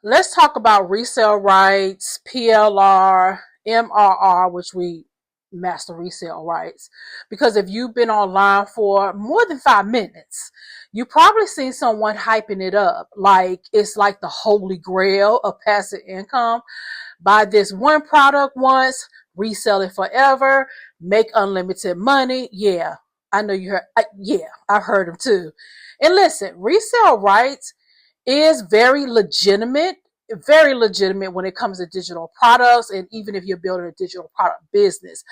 Let's talk about resale rights, PLR, MRR, which we master resale rights. Because if you've been online for more than 5 minutes, you probably seen someone hyping it up like it's like the holy grail of passive income. Buy this one product once, resell it forever, make unlimited money. Yeah, I know you heard. Yeah, I've heard them too. And listen, resale rights is very legitimate when it comes to digital products. And even if you're building a digital product business,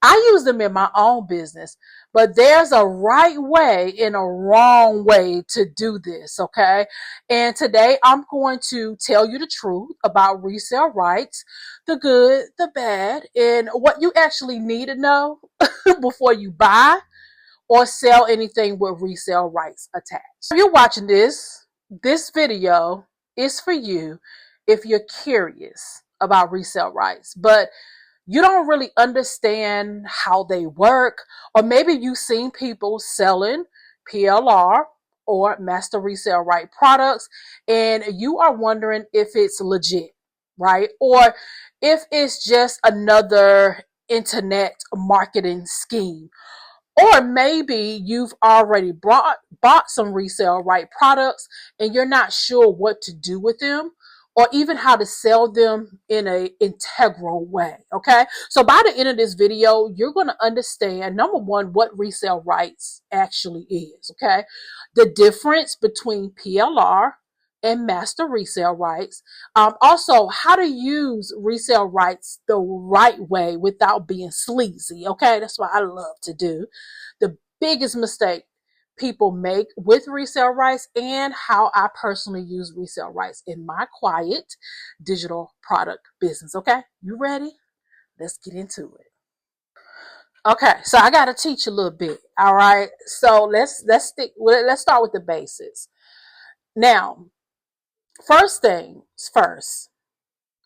I use them in my own business, but there's a right way and a wrong way to do this. Okay. And today I'm going to tell you the truth about resale rights, the good, the bad, and what you actually need to know before you buy or sell anything with resale rights attached. If you're watching this video is for you if you're curious about resale rights, but you don't really understand how they work, or maybe you've seen people selling PLR or master resale right products, and you are wondering if it's legit, right? Or if it's just another internet marketing scheme. Or maybe you've already bought some resale right products and you're not sure what to do with them or even how to sell them in an integral way. Okay. So by the end of this video, you're going to understand, number one, what resale rights actually is. Okay. The difference between PLR and master resale rights. Also, how to use resale rights the right way without being sleazy. Okay. That's what I love to do. The biggest mistake people make with resale rights and how I personally use resale rights in my quiet digital product business. Okay, you ready? Let's get into it. Okay, so I got to teach a little bit. All right, so let's start with the basics. Now, first things first,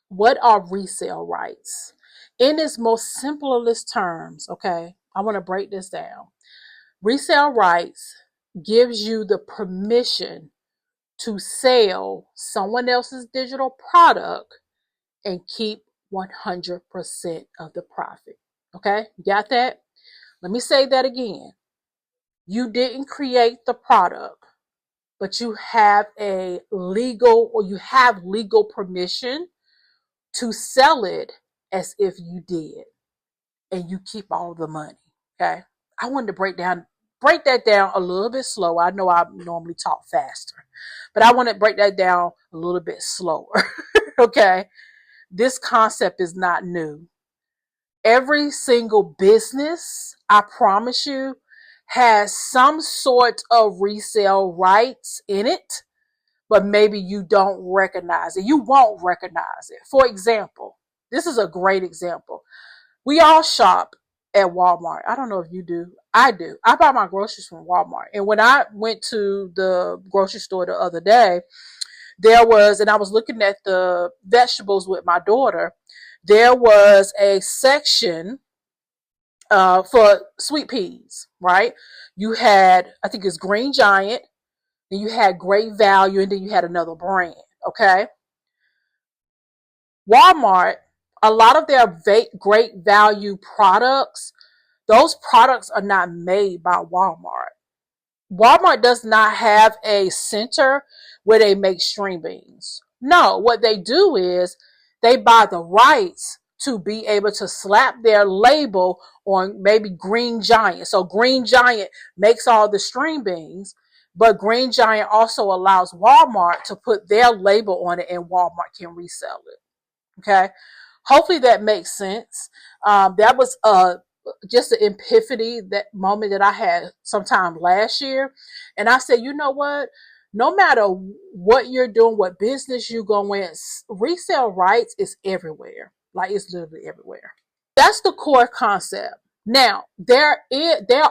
what are resale rights? In its most simplest terms, okay, I want to break this down. Resale rights gives you the permission to sell someone else's digital product and keep 100% of the profit. Okay, you got that? Let me say that again. You didn't create the product, but you have you have legal permission to sell it as if you did, and you keep all the money. Okay, I wanted to break that down a little bit slower. I know I normally talk faster, but I want to break that down a little bit slower. Okay, this concept is not new. Every single business, I promise you, has some sort of resale rights in it, but maybe you don't recognize it. You won't recognize it. For example, this is a great example. We all shop at Walmart. I don't know if you do. I do. I buy my groceries from Walmart. And when I went to the grocery store the other day, and I was looking at the vegetables with my daughter, there was a section for sweet peas, right? You had, I think it's Green Giant, then you had Great Value, and then you had another brand, okay? Walmart, a lot of their great value products, those products are not made by Walmart. Walmart does not have a center where they make string beans. No, what they do is they buy the rights to be able to slap their label on maybe Green Giant. So Green Giant makes all the string beans, but Green Giant also allows Walmart to put their label on it and Walmart can resell it. Okay. Hopefully that makes sense. That was just an epiphany, that moment that I had sometime last year. And I said, you know what? No matter what you're doing, what business you go in, resale rights is everywhere. Like, it's literally everywhere. That's the core concept. Now, there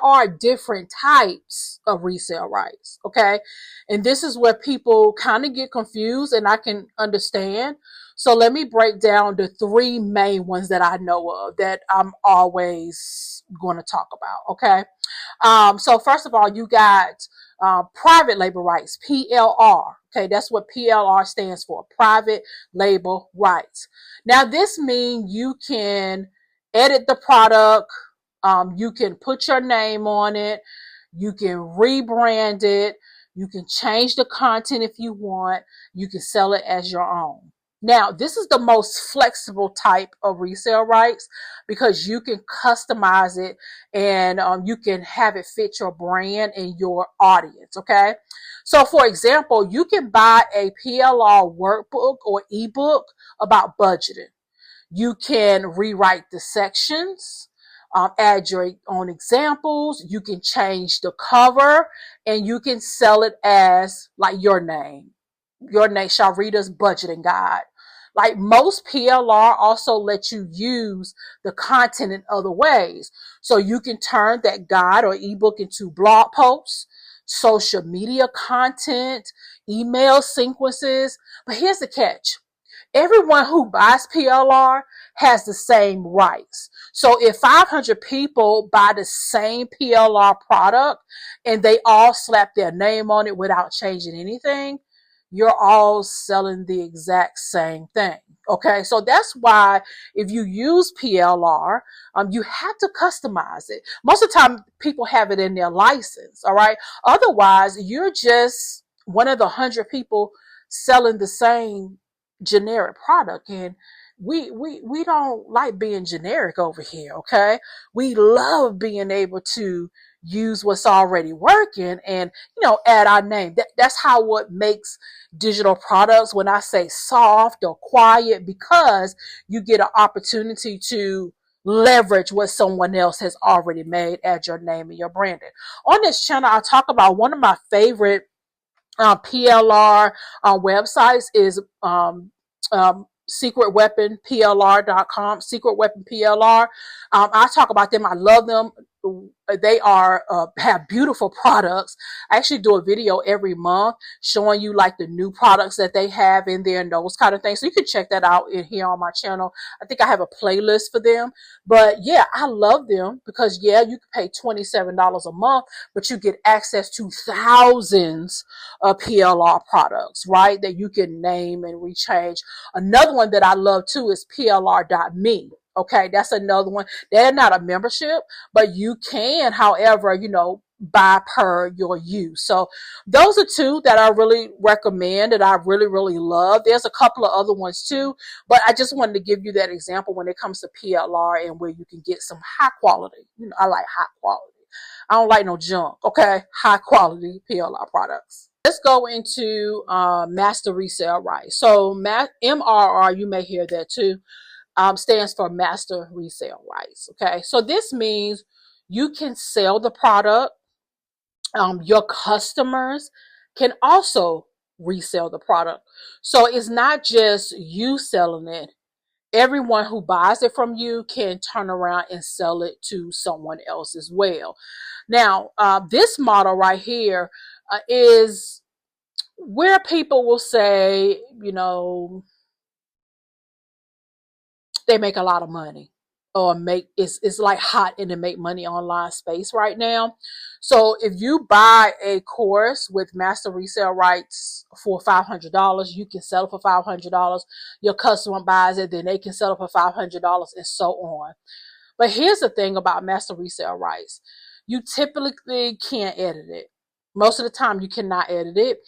are different types of resale rights, okay? And this is where people kind of get confused, and I can understand. So let me break down the three main ones that I know of that I'm always going to talk about, okay? So first of all, you got private labor rights, PLR, Okay, that's what PLR stands for, private label rights. Now, this means you can edit the product, you can put your name on it, you can rebrand it, you can change the content if you want, you can sell it as your own. Now, this is the most flexible type of resale rights because you can customize it and you can have it fit your brand and your audience, okay? So, for example, you can buy a PLR workbook or ebook about budgeting. You can rewrite the sections, add your own examples. You can change the cover and you can sell it as like your name, Sharlrita's budgeting guide. Like most PLR also let you use the content in other ways. So you can turn that guide or ebook into blog posts, social media content, email sequences. But here's the catch. Everyone who buys PLR has the same rights. So if 500 people buy the same PLR product and they all slap their name on it without changing anything, you're all selling the exact same thing. Okay, so that's why if you use PLR, you have to customize it. Most of the time, people have it in their license. All right, otherwise, you're just one of the 100 people selling the same generic product, and we don't like being generic over here. Okay, we love being able to use what's already working and add our name. That's how what makes digital products, when I say soft or quiet, because you get an opportunity to leverage what someone else has already made, add your name and your branding. On this channel, I talk about one of my favorite PLR websites is secretweaponplr.com, Secret Weapon PLR. I talk about them. I love them. They are have beautiful products. I actually do a video every month showing you like the new products that they have in there and those kind of things. So you can check that out in here on my channel. I think I have a playlist for them. But yeah, I love them because yeah, you can pay $27 a month, but you get access to thousands of PLR products, right? That you can name and rechange. Another one that I love too is PLR.me. Okay, that's another one. They're not a membership, but you can, however, buy per your use. So those are two that I really recommend that I really, really love. There's a couple of other ones too, but I just wanted to give you that example when it comes to PLR and where you can get some high quality. I like high quality. I don't like no junk. Okay, high quality PLR products. Let's go into master resale rights. So MRR, you may hear that too. Stands for master resale rights. Okay, so this means you can sell the product. Your customers can also resell the product. So it's not just you selling it. Everyone who buys it from you can turn around and sell it to someone else as well. Now, this model right here is where people will say, they make a lot of money or it's like hot in the make money online space right now. So if you buy a course with master resale rights for $500, you can sell it for $500. Your customer buys it, then they can sell it for $500 and so on. But here's the thing about master resale rights. You typically can't edit it. Most of the time you cannot edit it.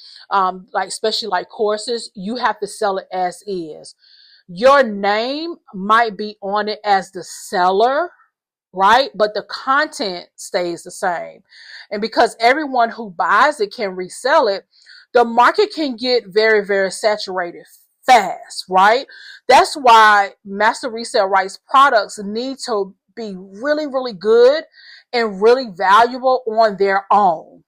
Especially like courses, you have to sell it as is. Your name might be on it as the seller, right? But the content stays the same. And because everyone who buys it can resell it, the market can get very, very saturated fast, right? That's why master resale rights products need to be really, really good and really valuable on their own.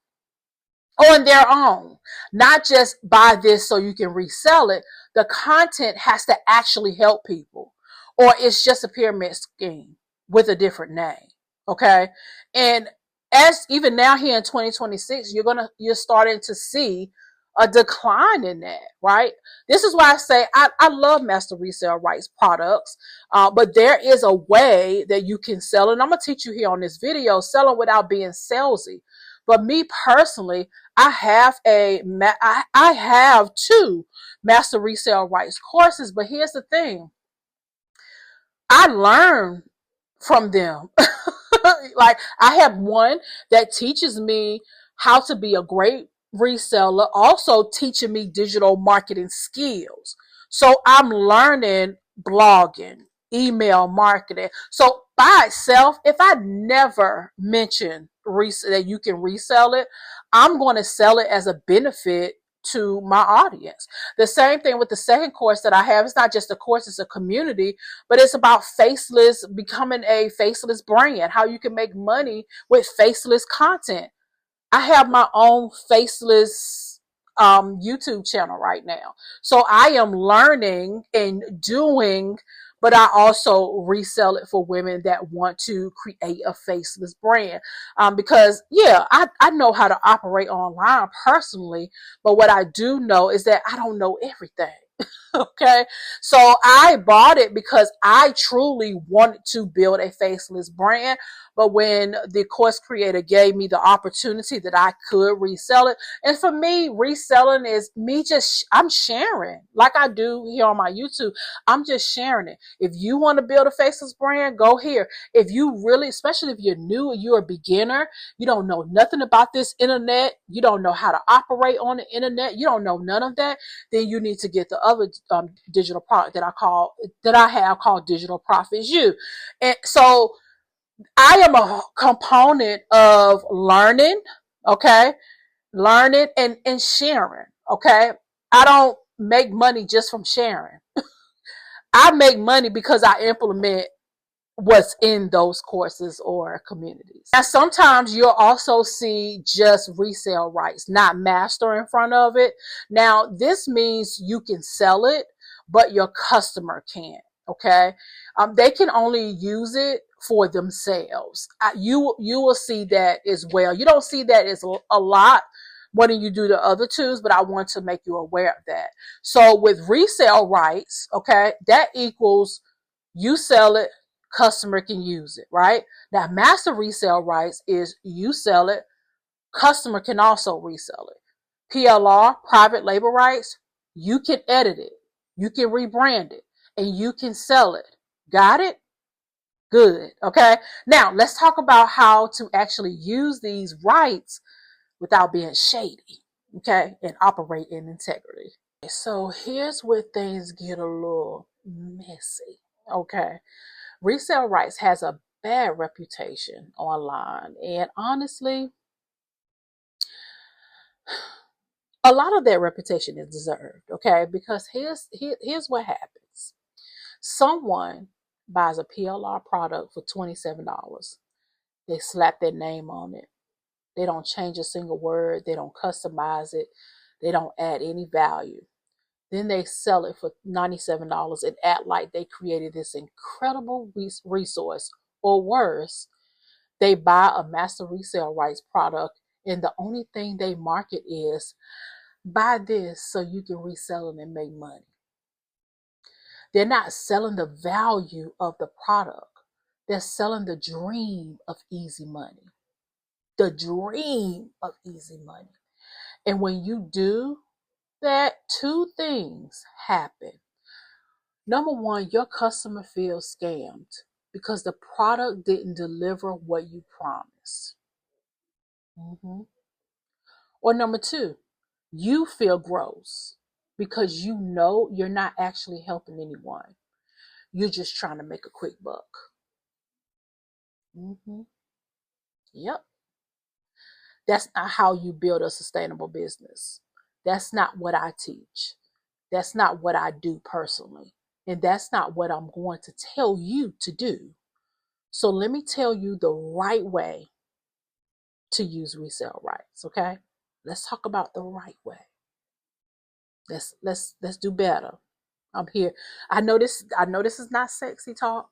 Not just buy this so you can resell it. The content has to actually help people, or it's just a pyramid scheme with a different name. Okay. And as even now here in 2026, you're starting to see a decline in that, right? This is why I say I love master resale rights products, but there is a way that you can sell it. And I'm going to teach you here on this video, selling without being salesy. But me personally, I have two master resale rights courses. But here's the thing: I learn from them. Like, I have one that teaches me how to be a great reseller, also teaching me digital marketing skills. So I'm learning blogging, email marketing. So by itself, if I never mention that you can resell it, I'm going to sell it as a benefit to my audience. The same thing with the second course that I have. It's not just a course, it's a community, but it's about becoming a faceless brand, how you can make money with faceless content. I have my own faceless YouTube channel right now. So I am learning and doing, but I also resell it for women that want to create a faceless brand. Because, yeah, I know how to operate online personally, but what I do know is that I don't know everything. Okay, so I bought it because I truly wanted to build a faceless brand. But when the course creator gave me the opportunity that I could resell it, and for me, reselling is me I'm sharing like I do here on my YouTube. I'm just sharing it. If you want to build a faceless brand, go here. If you really, especially if you're new or you're a beginner, you don't know nothing about this internet, you don't know how to operate on the internet, you don't know none of that, then you need to get the other digital product that I have called Digital Profits You. And so I am a component of learning, okay, learning and sharing, okay. I don't make money just from sharing. I make money because I implement what's in those courses or communities. Now, sometimes you'll also see just resale rights, not master in front of it. Now, this means you can sell it, but your customer can't. Okay, they can only use it for themselves. You will see that as well. You don't see that as a lot when you do the other twos, but I want to make you aware of that. So with resale rights, okay, that equals you sell it, customer can use it, right? Now, master resale rights is you sell it, customer can also resell it. PLR, private label rights, you can edit it, you can rebrand it, and you can sell it. Got it? Good. Okay. Now, let's talk about how to actually use these rights without being shady, okay, and operate in integrity. So here's where things get a little messy, okay. Resale rights has a bad reputation online, and honestly, a lot of that reputation is deserved, okay? Because here's what happens. Someone buys a PLR product for $27. They slap their name on it. They don't change a single word. They don't customize it. They don't add any value. Then they sell it for $97 and act like they created this incredible resource. Or worse, they buy a master resale rights product and the only thing they market is buy this so you can resell it and make money. They're not selling the value of the product. They're selling the dream of easy money. The dream of easy money. And when you do that, two things happen. Number one, your customer feels scammed because the product didn't deliver what you promised. Mm-hmm. Or number two, you feel gross because you know you're not actually helping anyone. You're just trying to make a quick buck. Mm-hmm. Yep. That's not how you build a sustainable business. That's not what I teach. That's not what I do personally. And that's not what I'm going to tell you to do. So let me tell you the right way to use resale rights, okay? Let's talk about the right way. Let's do better. I'm here. I know this is not sexy talk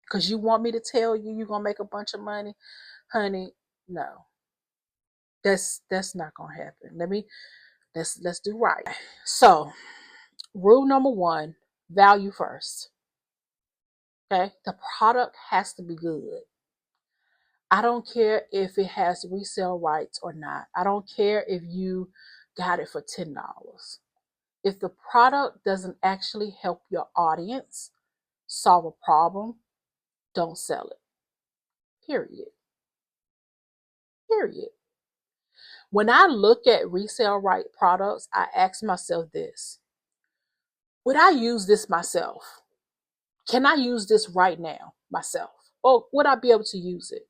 because you want me to tell you you're gonna make a bunch of money. Honey, no. That's not gonna happen. Let's do right. So, rule number one, value first. Okay? The product has to be good. I don't care if it has resale rights or not. I don't care if you got it for $10. If the product doesn't actually help your audience solve a problem, don't sell it. Period. Period. When I look at resale right products, I ask myself this: would I use this myself? Can I use this right now myself? Or would I be able to use it?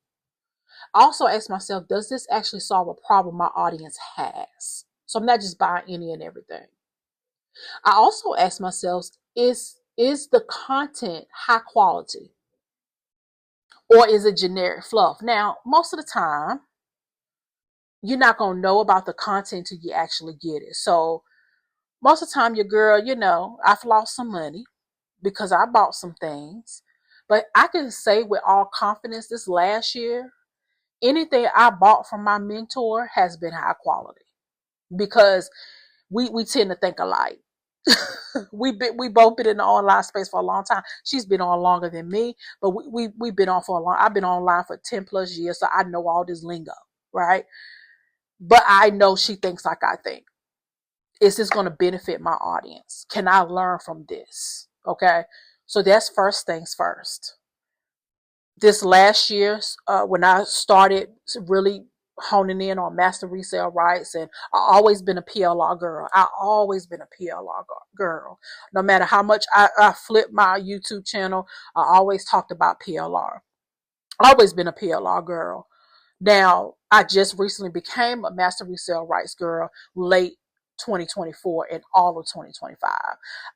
I also ask myself, does this actually solve a problem my audience has? So I'm not just buying any and everything. I also ask myself, is the content high quality or is it generic fluff? Now, most of the time, you're not going to know about the content till you actually get it. So most of the time, your girl, I've lost some money because I bought some things. But I can say with all confidence this last year, anything I bought from my mentor has been high quality because we tend to think alike. we both been in the online space for a long time. She's been on longer than me, but we've been on for a long. I've been online for 10 plus years, so I know all this lingo, right? But I know she thinks like I think. Is this going to benefit my audience? Can I learn from this? Okay, so that's first things first. This last year, when I started really honing in on master resale rights, and I always been a PLR girl. I always been a PLR girl. No matter how much I flipped my YouTube channel, I always talked about PLR. Always been a PLR girl. Now, I just recently became a master resale rights girl late 2024 and all of 2025.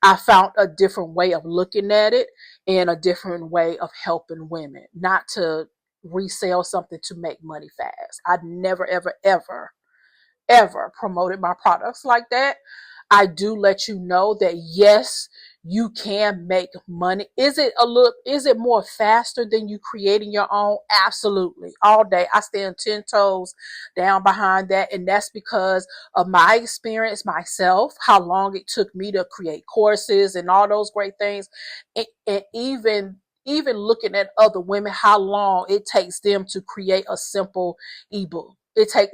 I found a different way of looking at it and a different way of helping women, not to resell something to make money fast. I'd never, ever, ever promoted my products like that. I do let you know that yes, you can make money. Is it more faster than you creating your own? Absolutely. All day. I stand 10 toes down behind that. And that's because of my experience myself, how long it took me to create courses and all those great things. And even looking at other women, how long it takes them to create a simple ebook.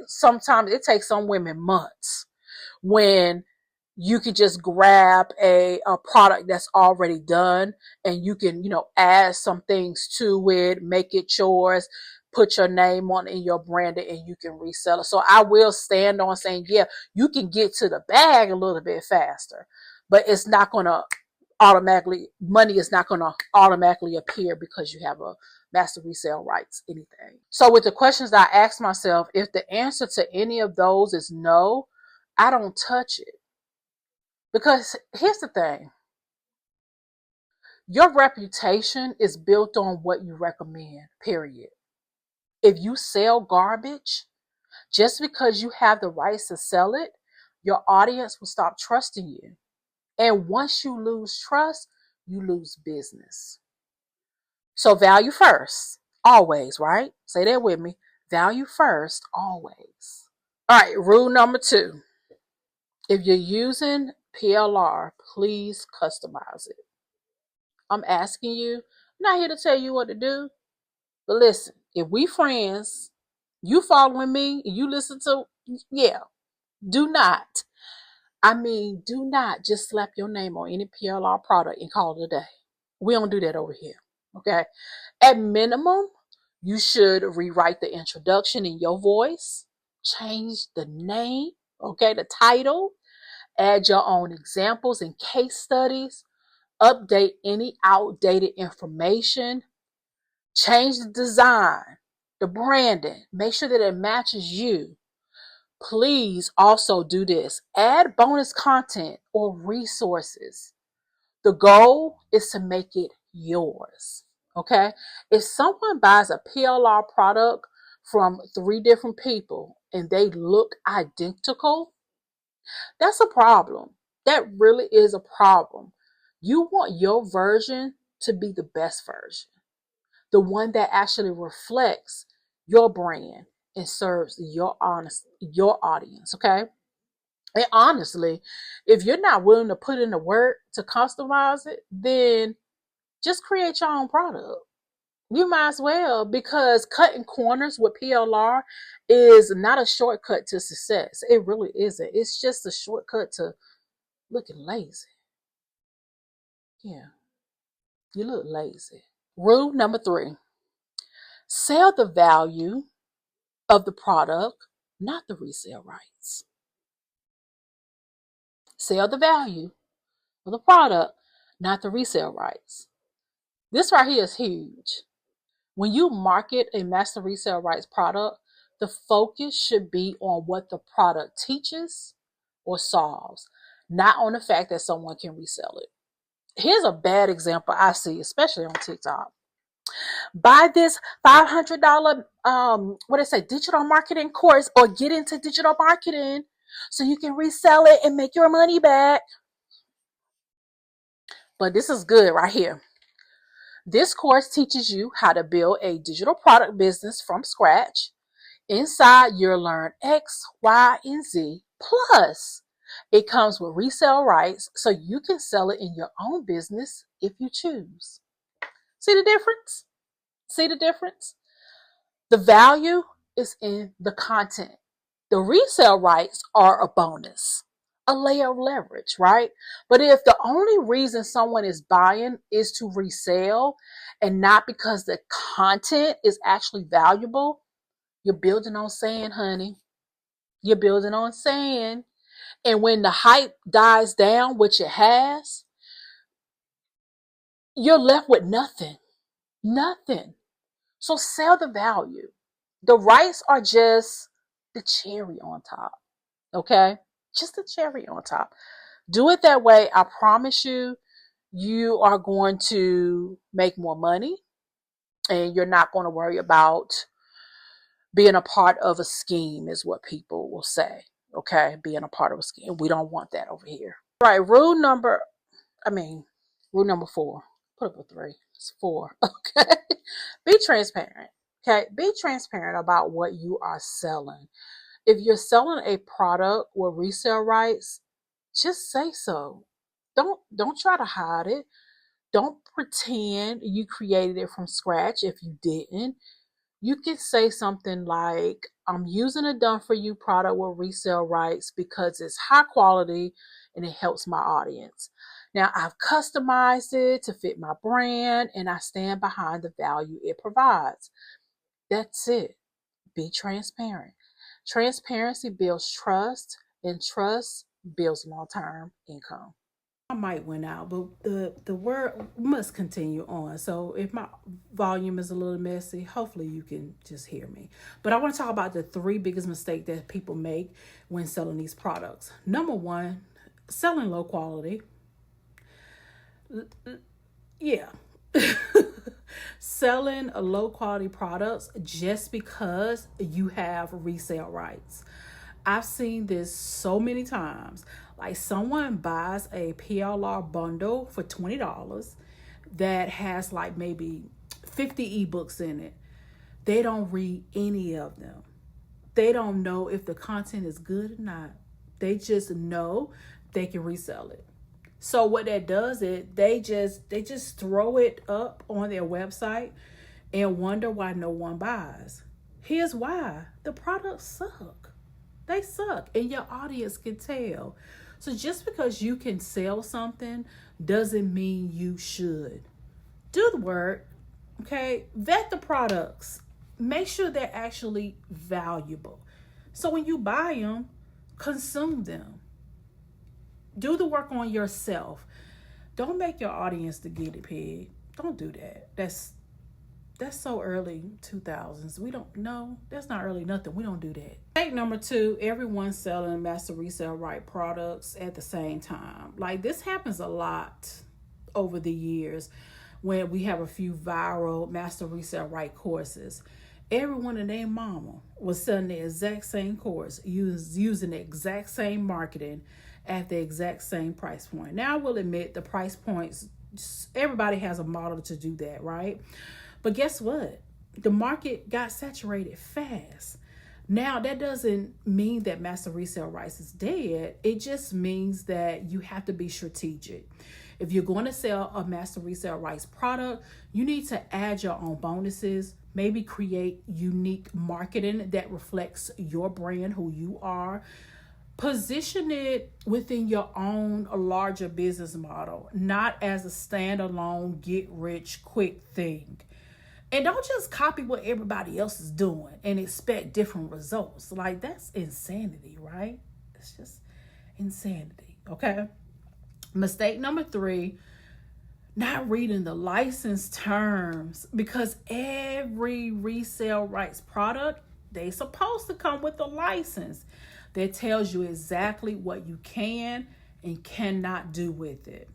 Sometimes it takes some women months when you can just grab a product that's already done and you can, add some things to it, make it yours, put your name on it and your brand it, and you can resell it. So I will stand on saying, yeah, you can get to the bag a little bit faster, but it's not going to money is not going to automatically appear because you have a master resale rights, anything. So with the questions I ask myself, if the answer to any of those is no, I don't touch it. Because here's the thing. Your reputation is built on what you recommend, period. If you sell garbage, just because you have the rights to sell it, your audience will stop trusting you. And once you lose trust, you lose business. So value first, always, right? Say that with me. Value first, always. All right, rule number 2. If you're using PLR, please customize it. I'm asking you. I'm not here to tell you what to do. But listen, if we friends, you following me, and you listen to, yeah, do not. Do not just slap your name on any PLR product and call it a day. We don't do that over here. Okay. At minimum, you should rewrite the introduction in your voice, change the name, okay, the title, add your own examples and case studies, update any outdated information, change the design, the branding, make sure that it matches you. Please also do this. Add bonus content or resources. The goal is to make it yours. Okay? If someone buys a PLR product from 3 different people and they look identical, that's a problem. That really is a problem. You want your version to be the best version, the one that actually reflects your brand and serves your audience, okay? And honestly, if you're not willing to put in the work to customize it, then just create your own product. You might as well, because cutting corners with PLR is not a shortcut to success. It really isn't. It's just a shortcut to looking lazy. Yeah, you look lazy. Rule number 3, sell the value of the product, not the resale rights. Sell the value of the product, not the resale rights. This right here is huge. When you market a master resale rights product, the focus should be on what the product teaches or solves, not on the fact that someone can resell it. Here's a bad example I see, especially on TikTok. Buy this $500 digital marketing course, or get into digital marketing so you can resell it and make your money back. But this is good right here. This course teaches you how to build a digital product business from scratch. Inside, you'll learn X, Y, and Z. Plus, it comes with resale rights so you can sell it in your own business if you choose. See the difference? See the difference? The value is in the content. The resale rights are a bonus, a layer of leverage, right? But if the only reason someone is buying is to resell and not because the content is actually valuable, you're building on sand, honey. You're building on sand. And when the hype dies down, which it has, you're left with nothing. Nothing. So sell the value. The rights are just the cherry on top. Okay? Just the cherry on top. Do it that way. I promise you, you are going to make more money, and you're not going to worry about being a part of a scheme, is what people will say. Okay? Being a part of a scheme. We don't want that over here. All right. Rule number 4. Put up a 3. It's 4. Okay. Be transparent. Okay. Be transparent about what you are selling. If you're selling a product with resale rights, just say so. Don't try to hide it. Don't pretend you created it from scratch if you didn't. You can say something like, I'm using a done for you product with resale rights because it's high quality and it helps my audience. Now, I've customized it to fit my brand and I stand behind the value it provides. That's it. Be transparent. Transparency builds trust, and trust builds long-term income. My mic went out, but the word must continue on. So if my volume is a little messy, hopefully you can just hear me. But I want to talk about the 3 biggest mistakes that people make when selling these products. Number 1, selling low quality. Yeah. Selling a low quality products just because you have resale rights. I've seen this so many times. Like, someone buys a PLR bundle for $20 that has like maybe 50 ebooks in it. They don't read any of them. They don't know if the content is good or not. They just know they can resell it. So what that does is they just throw it up on their website and wonder why no one buys. Here's why. The products suck. They suck, and your audience can tell. So just because you can sell something doesn't mean you should. Do the work, okay? Vet the products. Make sure they're actually valuable. So when you buy them, consume them. Do the work on yourself. Don't make your audience the guinea pig. Don't do that. That's so early 2000s. We don't know. That's not early nothing. We don't do that. Mistake number 2, everyone's selling master resale right products at the same time. Like, this happens a lot over the years when we have a few viral master resale right courses. Everyone and their mama was selling the exact same course, using the exact same marketing at the exact same price point. Now, I will admit the price points, everybody has a model to do that, right? But guess what? The market got saturated fast. Now, that doesn't mean that master resale rights is dead. It just means that you have to be strategic. If you're going to sell a master resale rights product, you need to add your own bonuses, maybe create unique marketing that reflects your brand, who you are. Position it within your own larger business model, not as a standalone get rich quick thing. And don't just copy what everybody else is doing and expect different results. Like, that's insanity, right? It's just insanity, okay? Mistake number 3, not reading the license terms, because every resale rights product, they supposed to come with a license that tells you exactly what you can and cannot do with it.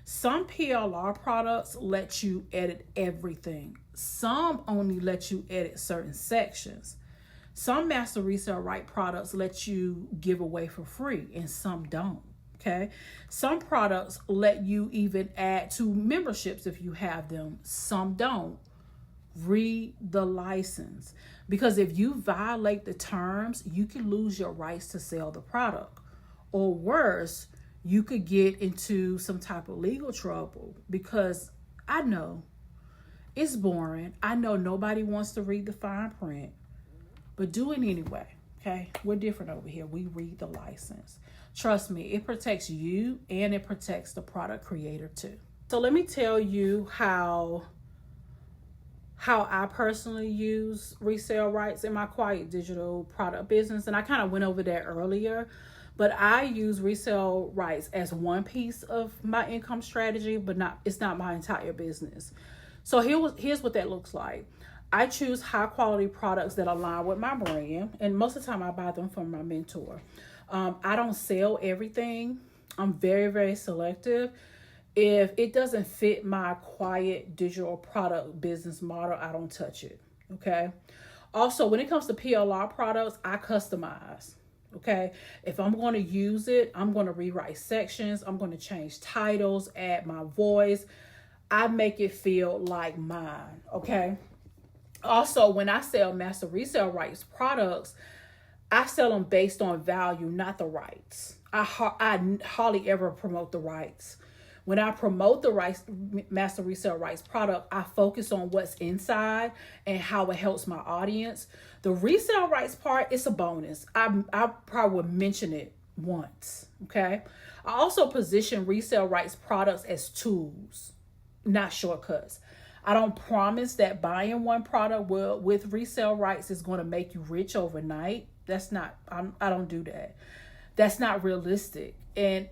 Some PLR products let you edit everything. Some only let you edit certain sections. Some master resale right products let you give away for free, and some don't. Okay. Some products let you even add to memberships if you have them. Some don't. Read the license, because if you violate the terms, you can lose your rights to sell the product, or worse, you could get into some type of legal trouble. Because I know it's boring. I know nobody wants to read the fine print, but do it anyway. Okay. We're different over here. We read the license. Trust me, it protects you and it protects the product creator too. So let me tell you how I personally use resale rights in my quiet digital product business. And I kind of went over that earlier, but I use resale rights as one piece of my income strategy, but it's not my entire business. So here's what that looks like. I choose high quality products that align with my brand. And most of the time I buy them from my mentor. I don't sell everything. I'm very, very selective. If it doesn't fit my quiet digital product business model, I don't touch it. Okay. Also, when it comes to PLR products, I customize. Okay. If I'm going to use it, I'm going to rewrite sections. I'm going to change titles, add my voice. I make it feel like mine. Okay. Also, when I sell master resale rights products, I sell them based on value, not the rights. I hardly ever promote the rights. When I promote the rights, master resale rights product, I focus on what's inside and how it helps my audience. The resale rights part is a bonus. I probably would mention it once. Okay. I also position resale rights products as tools, not shortcuts. I don't promise that buying one product with resale rights is going to make you rich overnight. That's not, I don't do that. That's not realistic. And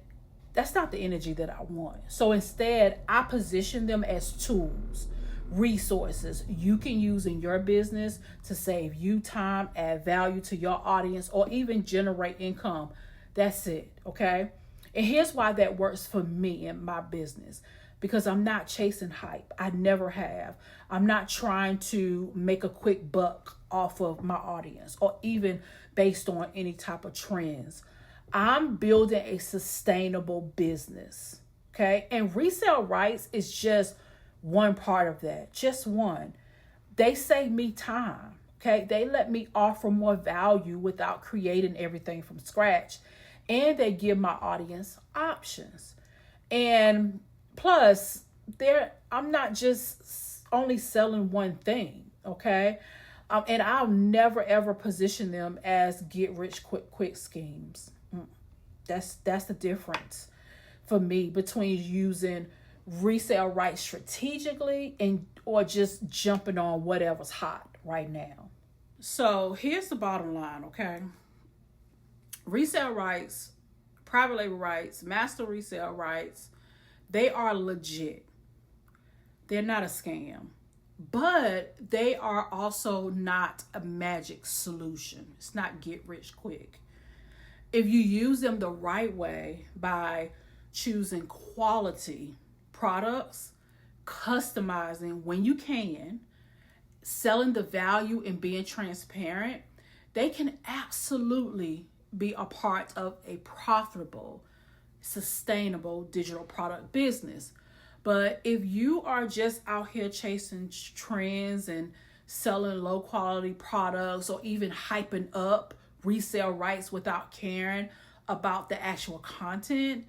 that's not the energy that I want. So instead, I position them as tools, resources you can use in your business to save you time, add value to your audience, or even generate income. That's it. Okay. And here's why that works for me in my business. Because I'm not chasing hype. I never have. I'm not trying to make a quick buck off of my audience or even based on any type of trends. I'm building a sustainable business. Okay. And resale rights is just one part of that. Just one. They save me time. Okay. They let me offer more value without creating everything from scratch. And they give my audience options. And plus, I'm not just only selling one thing, okay? And I'll never ever position them as get rich quick schemes. That's the difference for me between using resale rights strategically or just jumping on whatever's hot right now. So here's the bottom line, okay? Resale rights, private label rights, master resale rights, they are legit. They're not a scam, but they are also not a magic solution. It's not get rich quick. If you use them the right way by choosing quality products, customizing when you can, selling the value and being transparent, they can absolutely be a part of a profitable, sustainable digital product business. But if you are just out here chasing trends and selling low quality products or even hyping up resale rights without caring about the actual content,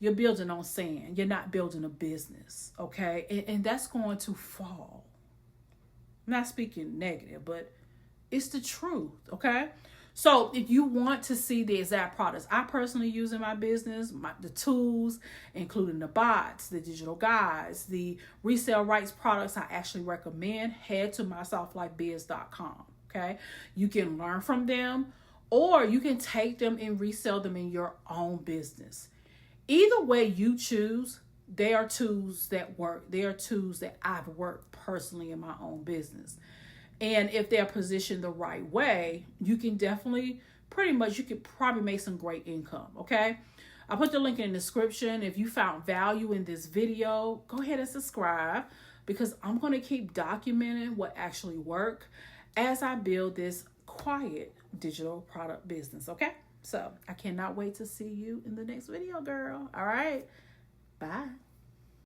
you're building on sand. You're not building a business, okay? And that's going to fall. I'm not speaking negative, but it's the truth, okay? So if you want to see the exact products I personally use in my business, the tools, including the bots, the digital guides, the resale rights products I actually recommend, head to mysoftlife.biz.com, okay? You can learn from them, or you can take them and resell them in your own business. Either way you choose, they are tools that work. They are tools that I've worked personally in my own business. And if they're positioned the right way, you can definitely, you could probably make some great income, okay? I'll put the link in the description. If you found value in this video, go ahead and subscribe, because I'm going to keep documenting what actually works as I build this quiet digital product business, okay? So I cannot wait to see you in the next video, girl. All right, bye.